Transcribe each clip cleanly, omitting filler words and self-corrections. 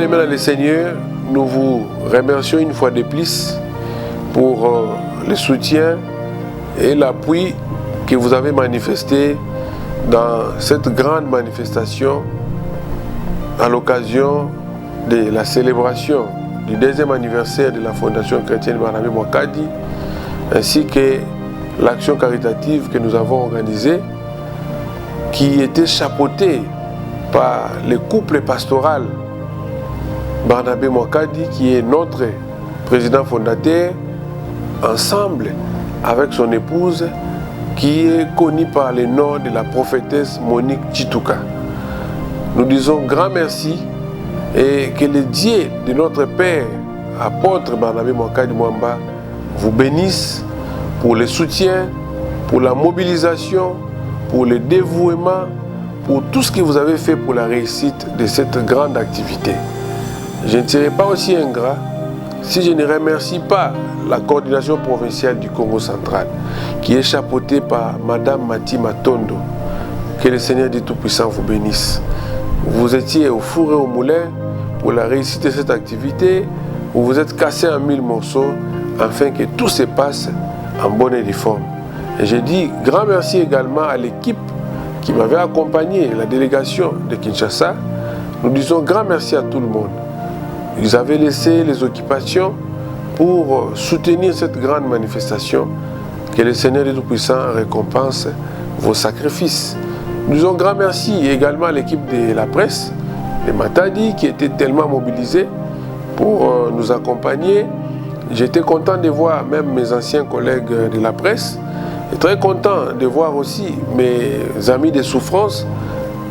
Bien-aimés dans le Seigneur, nous vous remercions une fois de plus pour le soutien et l'appui que vous avez manifesté dans cette grande manifestation à l'occasion de la célébration du 2e anniversaire de la Fondation chrétienne Barnabé Mwakadi, ainsi que l'action caritative que nous avons organisée, qui était chapeautée par le couple pastoral Barnabé Mwakadi, qui est notre président fondateur, ensemble avec son épouse, qui est connue par le nom de la prophétesse Monique Chituka. Nous disons grand merci et que le Dieu de notre Père, apôtre Barnabé Mwakadi Mwamba, vous bénisse pour le soutien, pour la mobilisation, pour le dévouement, pour tout ce que vous avez fait pour la réussite de cette grande activité. Je ne serai pas aussi ingrat si je ne remercie pas la coordination provinciale du Congo central, qui est chapeautée par Madame Mati Matondo. Que le Seigneur Dieu Tout-Puissant vous bénisse. Vous étiez au four et au moulin pour la réussite de cette activité. Vous vous êtes cassé en 1000 morceaux afin que tout se passe en bonne et due forme. Et je dis grand merci également à l'équipe qui m'avait accompagné, la délégation de Kinshasa. Nous disons grand merci à tout le monde. Ils avaient laissé les occupations pour soutenir cette grande manifestation. Que le Seigneur Tout-Puissant récompense vos sacrifices. Nous disons grand merci également à l'équipe de la presse, de Matadi, qui était tellement mobilisée pour nous accompagner. J'étais content de voir même mes anciens collègues de la presse, et très content de voir aussi mes amis de souffrance.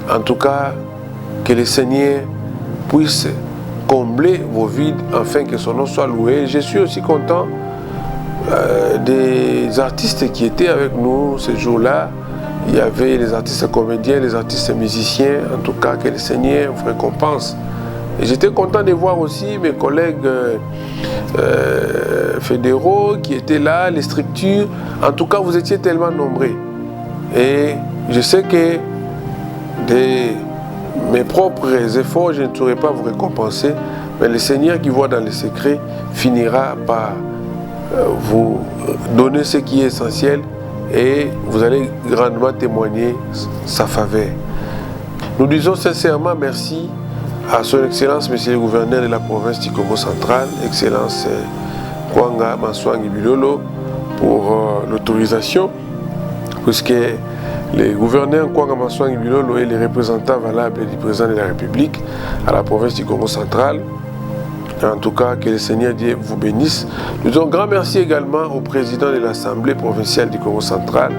En tout cas, que le Seigneur puisse combler vos vides afin que son nom soit loué. Je suis aussi content des artistes qui étaient avec nous ce jour-là. Il y avait les artistes comédiens, les artistes musiciens, en tout cas que le Seigneur vous récompense. Et j'étais content de voir aussi mes collègues fédéraux qui étaient là, les structures. En tout cas, vous étiez tellement nombreux. Et je sais que mes propres efforts, je ne saurais pas vous récompenser, mais le Seigneur qui voit dans les secrets finira par vous donner ce qui est essentiel et vous allez grandement témoigner sa faveur. Nous disons sincèrement merci à son Excellence, Monsieur le Gouverneur de la province du Congo central, Excellence Kwanga Maswangi Bilolo, pour l'autorisation, puisque le gouverneur Kwanga Maswangi Bilolo est le représentant valable du président de la République à la province du Congo central. En tout cas, que le Seigneur Dieu vous bénisse. Nous disons grand merci également au président de l'Assemblée provinciale du Congo central,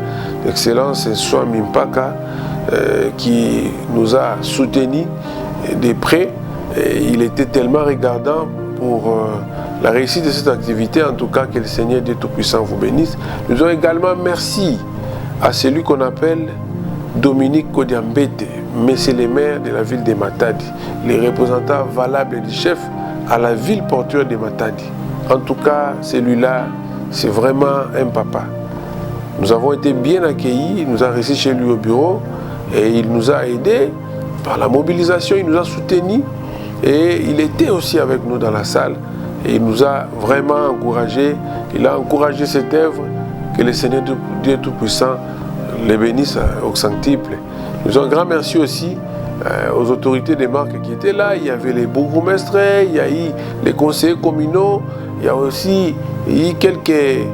Excellence Swami Mpaka, qui nous a soutenus de près. Il était tellement regardant pour la réussite de cette activité. En tout cas, que le Seigneur Dieu Tout-Puissant vous bénisse. Nous disons également merci à celui qu'on appelle Dominique Kodiambete, monsieur le maire de la ville de Matadi, les représentants valables du chef à la ville portuaire de Matadi. En tout cas, celui-là, c'est vraiment un papa. Nous avons été bien accueillis, il nous a reçus chez lui au bureau et il nous a aidés par la mobilisation, il nous a soutenus et il était aussi avec nous dans la salle et il nous a vraiment encouragés. Il a encouragé cette œuvre. Que le Seigneur Dieu Tout-Puissant les bénisse au centuple. Nous disons un grand merci aussi aux autorités des marques qui étaient là. Il y avait les bourgmestres, il y a eu les conseillers communaux, il y a aussi eu quelques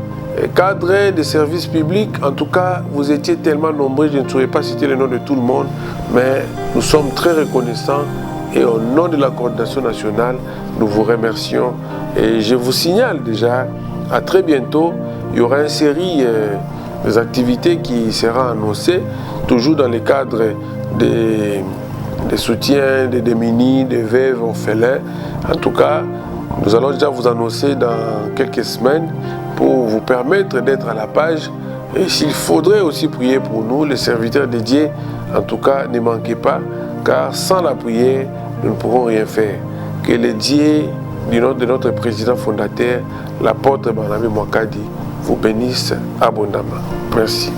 cadres des services publics. En tout cas, vous étiez tellement nombreux, je ne saurais pas citer le nom de tout le monde, mais nous sommes très reconnaissants et au nom de la coordination nationale, nous vous remercions. Et je vous signale déjà, à très bientôt, il y aura une série des activités qui sera annoncée, toujours dans le cadre des soutiens, des démunis, des veuves, orphelins. En tout cas, nous allons déjà vous annoncer dans quelques semaines pour vous permettre d'être à la page. Et s'il faudrait aussi prier pour nous, les serviteurs de Dieu, en tout cas, ne manquez pas, car sans la prière, nous ne pourrons rien faire. Que le Dieu de notre président fondateur, l'apôtre Barnabé Mwakadi, vous bénisse abondamment. Merci.